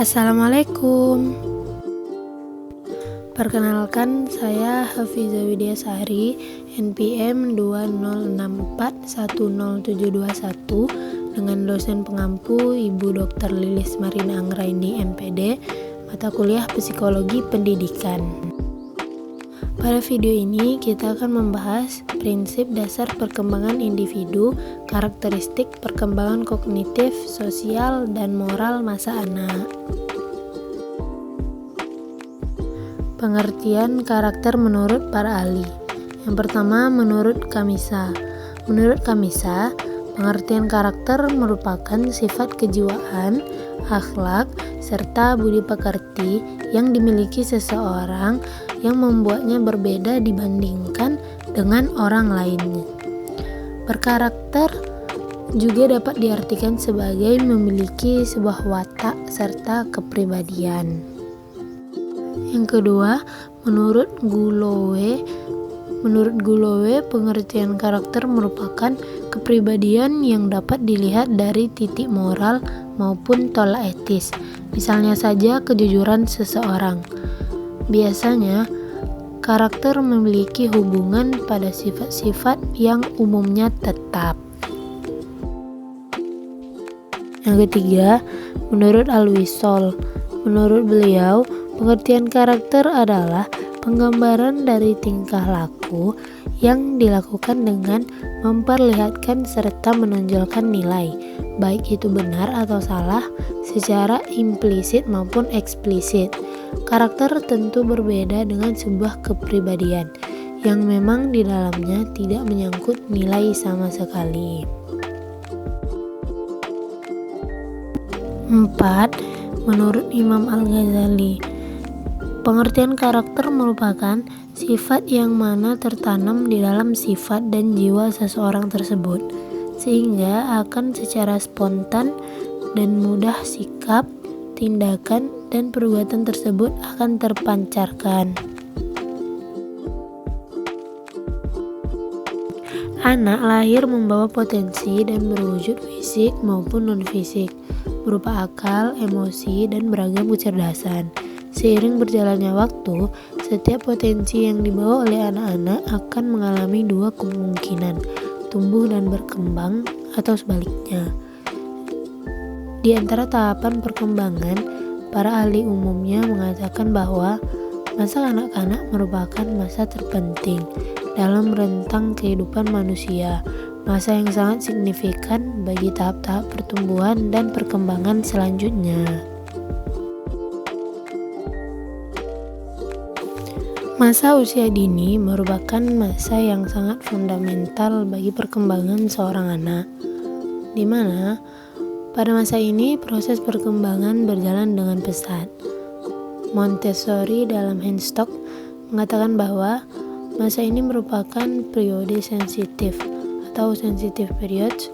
Assalamualaikum. Perkenalkan, saya Hafiza Widyasari, NPM 20641071 dengan dosen pengampu Ibu Dr. Lilis Marina Anggraini MPD, mata kuliah Psikologi Pendidikan. Pada video ini kita akan membahas prinsip dasar perkembangan individu, karakteristik perkembangan kognitif, sosial, dan moral masa anak. Pengertian karakter menurut para ahli. Yang pertama, menurut Kamisa. Menurut Kamisa, pengertian karakter merupakan sifat kejiwaan, akhlak, serta budi pekerti yang dimiliki seseorang yang membuatnya berbeda dibandingkan dengan orang lainnya. Berkarakter juga dapat diartikan sebagai memiliki sebuah watak serta kepribadian. Yang kedua, menurut Gullowe, pengertian karakter merupakan kepribadian yang dapat dilihat dari titik moral maupun tolak etis. Misalnya saja kejujuran seseorang. Biasanya, karakter memiliki hubungan pada sifat-sifat yang umumnya tetap. Yang ketiga, menurut Alwisol. Menurut beliau, pengertian karakter adalah penggambaran dari tingkah laku yang dilakukan dengan memperlihatkan serta menonjolkan nilai, baik itu benar atau salah, secara implisit maupun eksplisit. Karakter tentu berbeda dengan sebuah kepribadian yang memang di dalamnya tidak menyangkut nilai sama sekali. 4. Menurut Imam Al-Ghazali, pengertian karakter merupakan sifat yang mana tertanam di dalam sifat dan jiwa seseorang tersebut, sehingga akan secara spontan dan mudah sikap, tindakan, dan perbuatan tersebut akan terpancarkan. Anak lahir membawa potensi dan berwujud fisik maupun non-fisik, berupa akal, emosi, dan beragam kecerdasan. Seiring berjalannya waktu, setiap potensi yang dibawa oleh anak-anak akan mengalami dua kemungkinan, tumbuh dan berkembang atau sebaliknya. Di antara tahapan perkembangan, para ahli umumnya mengatakan bahwa masa kanak-kanak merupakan masa terpenting dalam rentang kehidupan manusia, masa yang sangat signifikan bagi tahap-tahap pertumbuhan dan perkembangan selanjutnya. Masa usia dini merupakan masa yang sangat fundamental bagi perkembangan seorang anak, di mana pada masa ini proses perkembangan berjalan dengan pesat. Montessori dalam Henstock mengatakan bahwa masa ini merupakan periode sensitif atau sensitive periods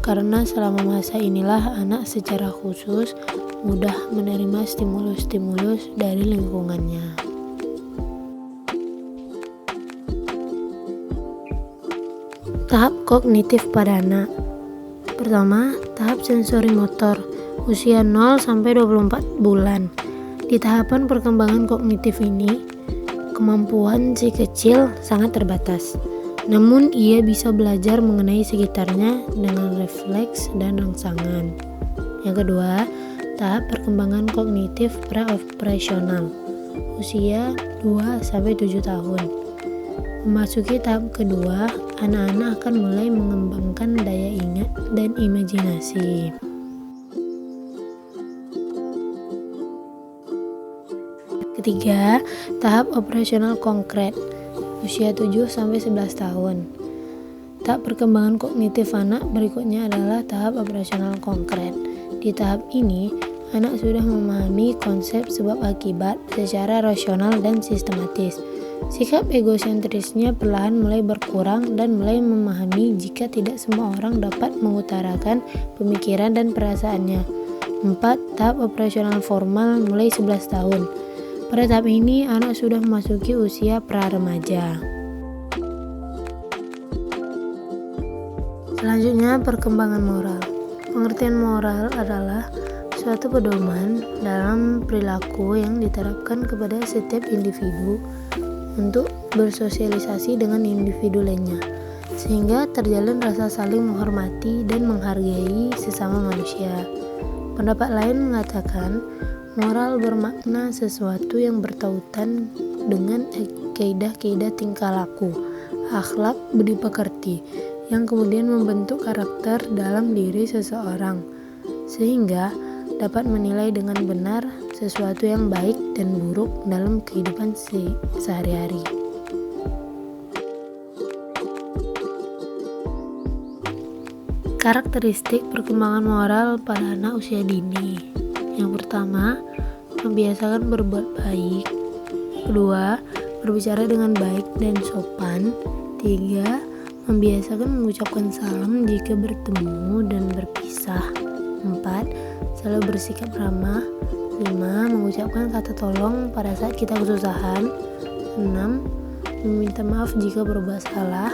karena selama masa inilah anak secara khusus mudah menerima stimulus-stimulus dari lingkungannya. Tahap kognitif pada anak. Pertama, tahap sensori motor, usia 0 sampai 24 bulan. Di tahapan perkembangan kognitif ini, kemampuan si kecil sangat terbatas. Namun ia bisa belajar mengenai sekitarnya dengan refleks dan rangsangan. Yang kedua, tahap perkembangan kognitif pra-operasional, usia 2 sampai 7 tahun. Memasuki tahap kedua, anak-anak akan mulai mengembangkan daya ingat dan imajinasi. Ketiga, tahap operasional konkret, usia 7 sampai 11 tahun. Tahap perkembangan kognitif anak berikutnya adalah tahap operasional konkret. Di tahap ini, anak sudah memahami konsep sebab akibat secara rasional dan sistematis. Sikap egosentrisnya perlahan mulai berkurang dan mulai memahami jika tidak semua orang dapat mengutarakan pemikiran dan perasaannya. 4. Tahap operasional formal mulai 11 tahun. Pada tahap ini, anak sudah memasuki usia pra-remaja. Selanjutnya, perkembangan moral. Pengertian moral adalah suatu pedoman dalam perilaku yang diterapkan kepada setiap individu untuk bersosialisasi dengan individu lainnya, sehingga terjalin rasa saling menghormati dan menghargai sesama manusia. Pendapat lain mengatakan, moral bermakna sesuatu yang bertautan dengan kaidah-kaidah tingkah laku, akhlak, budi pekerti, yang kemudian membentuk karakter dalam diri seseorang, sehingga dapat menilai dengan benar sesuatu yang baik dan buruk dalam kehidupan sehari-hari. Karakteristik perkembangan moral pada anak usia dini. Yang pertama, membiasakan berbuat baik. Kedua, berbicara dengan baik dan sopan. Tiga, membiasakan mengucapkan salam jika bertemu dan berpisah. 4. Selalu bersikap ramah. 5. Mengucapkan kata tolong pada saat kita kesusahan. 6. Meminta maaf jika berbuat salah.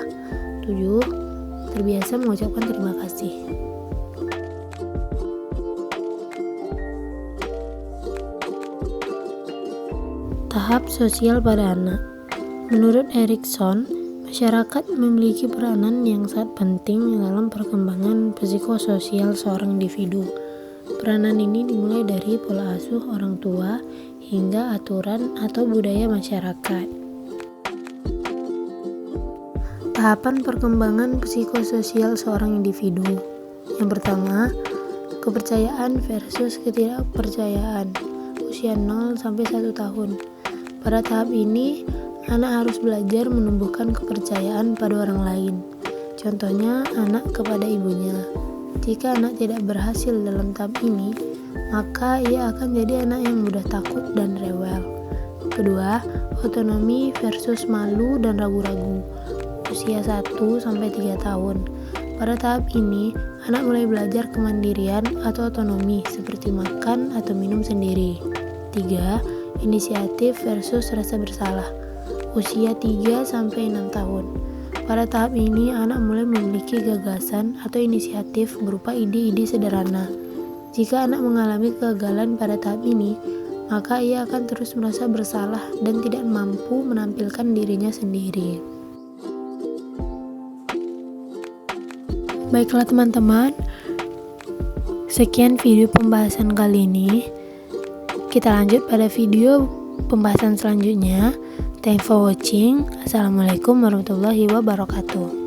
7. Terbiasa mengucapkan terima kasih. Tahap sosial pada anak. Menurut Erikson, masyarakat memiliki peranan yang sangat penting dalam perkembangan psikososial seorang individu. Peranan ini dimulai dari pola asuh orang tua hingga aturan atau budaya masyarakat. Tahapan perkembangan psikososial seorang individu. Yang pertama, kepercayaan versus ketidakpercayaan. Usia 0 sampai 1 tahun. Pada tahap ini, anak harus belajar menumbuhkan kepercayaan pada orang lain. Contohnya, anak kepada ibunya. Jika anak tidak berhasil dalam tahap ini, maka ia akan jadi anak yang mudah takut dan rewel. Kedua, otonomi versus malu dan ragu-ragu. Usia 1 sampai 3 tahun. Pada tahap ini, anak mulai belajar kemandirian atau otonomi seperti makan atau minum sendiri. 3. Inisiatif versus rasa bersalah. Usia 3 sampai 6 tahun. Pada tahap ini, anak mulai memiliki gagasan atau inisiatif berupa ide-ide sederhana. Jika anak mengalami kegagalan pada tahap ini, maka ia akan terus merasa bersalah dan tidak mampu menampilkan dirinya sendiri. Baiklah teman-teman, sekian video pembahasan kali ini. Kita lanjut pada video pembahasan selanjutnya. Thanks for watching. Assalamualaikum warahmatullahi wabarakatuh.